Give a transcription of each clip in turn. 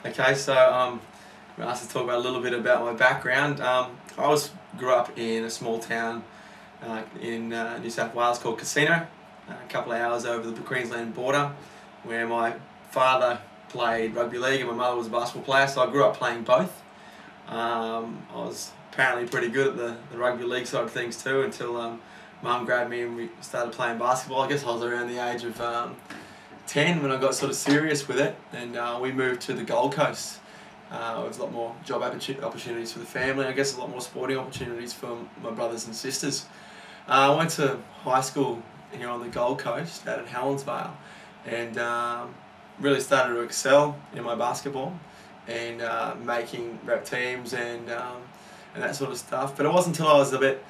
Okay, so I'm asked to talk about a little bit about my background. Grew up in a small town in New South Wales called Casino, a couple of hours over the Queensland border, where my father played rugby league and my mother was a basketball player. So I grew up playing both. I was apparently pretty good at the rugby league side of things too, until Mum grabbed me and we started playing basketball. I guess I was around the age of 10 when I got sort of serious with it, and we moved to the Gold Coast. There was a lot more job opportunities for the family, I guess a lot more sporting opportunities for my brothers and sisters. I went to high school here on the Gold Coast out at Helensvale, and really started to excel in my basketball and making rep teams and that sort of stuff. But it wasn't until I was a bit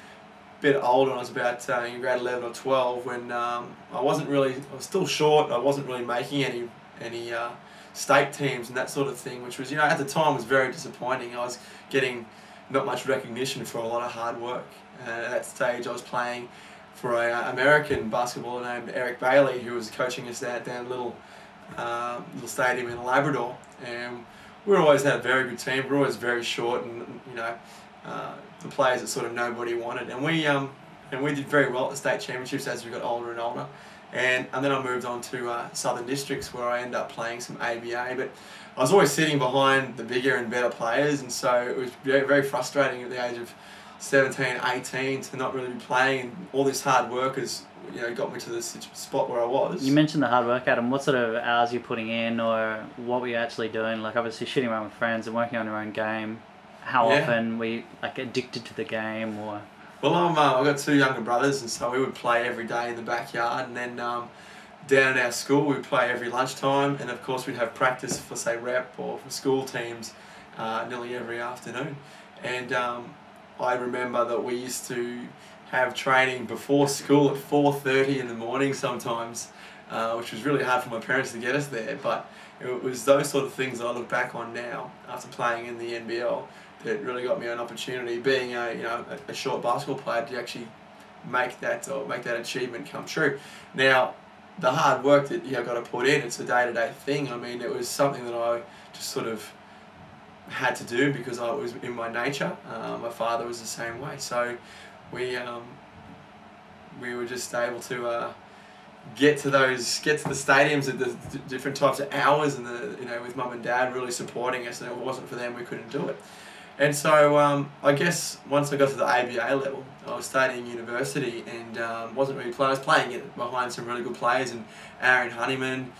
older, when I was about in grade 11 or 12, when I was still short. I wasn't really making any state teams and that sort of thing, which was, at the time was very disappointing. I was getting not much recognition for a lot of hard work. At that stage I was playing for an American basketballer named Eric Bailey, who was coaching us down a little stadium in Labrador, and we always had a very good team. We were always very short, and the players that sort of nobody wanted, and we did very well at the state championships as we got older and older, and then I moved on to Southern Districts, where I ended up playing some ABA, but I was always sitting behind the bigger and better players, and so it was very, very frustrating at the age of 17, 18 to not really be playing, and all this hard work has got me to this spot where I was. You mentioned the hard work, Adam. What sort of hours are you putting in, or what were you actually doing? Like, obviously shooting around with friends and working on your own game. How often were you addicted to the game, or? Well, I've got two younger brothers, and so we would play every day in the backyard, and then down at our school we'd play every lunchtime, and of course we'd have practice for, say, rep or for school teams nearly every afternoon. And I remember that we used to have training before school at 4:30 in the morning sometimes, which was really hard for my parents to get us there, but it was those sort of things that I look back on now after playing in the NBL that really got me an opportunity, being a short basketball player, to actually make that achievement come true. Now, the hard work that you've got to put in, it's a day-to-day thing. I mean, it was something that I just sort of had to do because it was in my nature. My father was the same way, so we were just able to get to the stadiums at the different types of hours, and with Mum and Dad really supporting us, and if it wasn't for them we couldn't do it. And so I guess once I got to the ABA level, I was studying university and wasn't really playing. I was playing it behind some really good players, and Aaron Honeyman,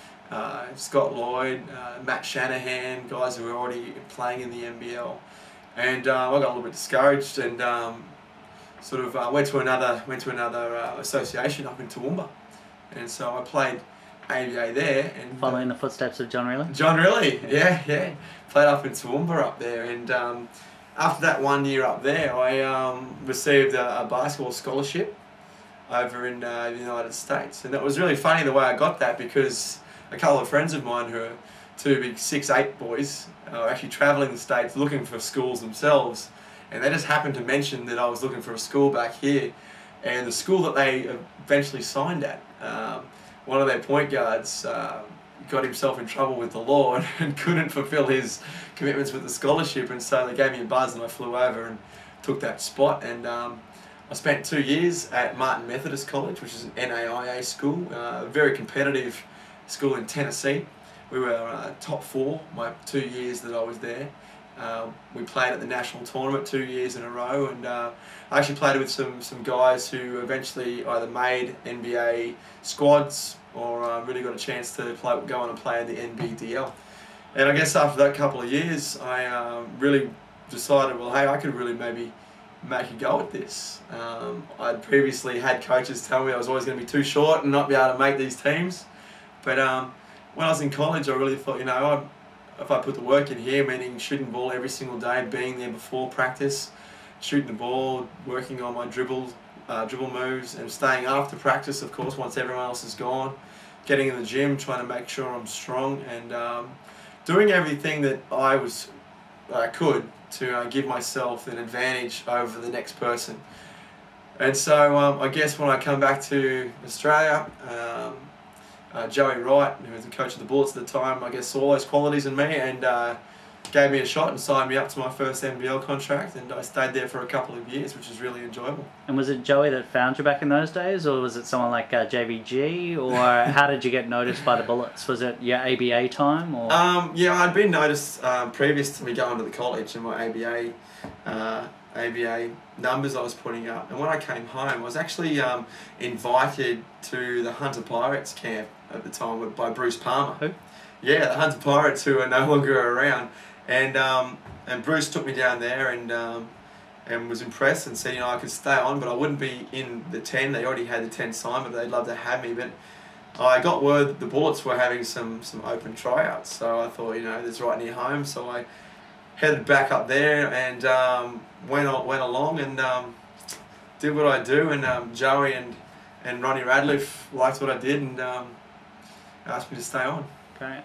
Scott Lloyd, Matt Shanahan, guys who were already playing in the NBL. And I got a little bit discouraged, and went to another association up in Toowoomba, and so I played ABA there. And following the footsteps of John Riley? John Riley, yeah. Played up in Toowoomba up there, and after that 1 year up there, I received a basketball scholarship over in the United States. And it was really funny the way I got that, because a couple of friends of mine who are two big 6'8" boys are actually travelling the States looking for schools themselves, and they just happened to mention that I was looking for a school back here, and the school that they eventually signed at, one of their point guards got himself in trouble with the law and couldn't fulfill his commitments with the scholarship, and so they gave me a buzz, and I flew over and took that spot. And I spent 2 years at Martin Methodist College, which is an NAIA school, a very competitive school in Tennessee. We were top 4 my 2 years that I was there. We played at the national tournament 2 years in a row, and I actually played with some guys who eventually either made NBA squads or really got a chance to go on and play in the NBDL. And I guess after that couple of years, I really decided, well, hey, I could really maybe make a go at this. I'd previously had coaches tell me I was always going to be too short and not be able to make these teams, but when I was in college, I really thought, if I put the work in here, meaning shooting the ball every single day, being there before practice, shooting the ball, working on my dribble moves, and staying after practice, of course, once everyone else is gone, getting in the gym, trying to make sure I'm strong, and doing everything that I could to give myself an advantage over the next person. And so I guess when I come back to Australia, Joey Wright, who was the coach of the Bullets at the time, I guess saw those qualities in me and gave me a shot and signed me up to my first NBL contract, and I stayed there for a couple of years, which was really enjoyable. And was it Joey that found you back in those days, or was it someone like JVG, or how did you get noticed by the Bullets? Was it your ABA time? Or? Yeah, I'd been noticed previous to me going to the college, and my ABA numbers I was putting up. And when I came home, I was actually invited to the Hunter Pirates camp at the time by Bruce Palmer. Who? Yeah, the Hunter Pirates, who are no longer around. And Bruce took me down there and was impressed and said, I could stay on, but I wouldn't be in the 10. They already had the 10 signed, but they'd love to have me. But I got word that the Bullets were having some open tryouts, so I thought, it's right near home. So I headed back up there and went along and did what I do. And Joey and Ronnie Radcliffe liked what I did and asked me to stay on. Great.